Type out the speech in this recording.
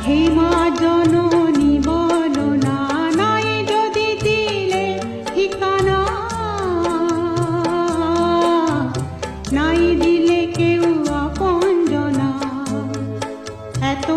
হে মা জননী বলো না, নাই যদি দিলে ঠিকানা, নাই দিলে কেউ আপনজনা, এত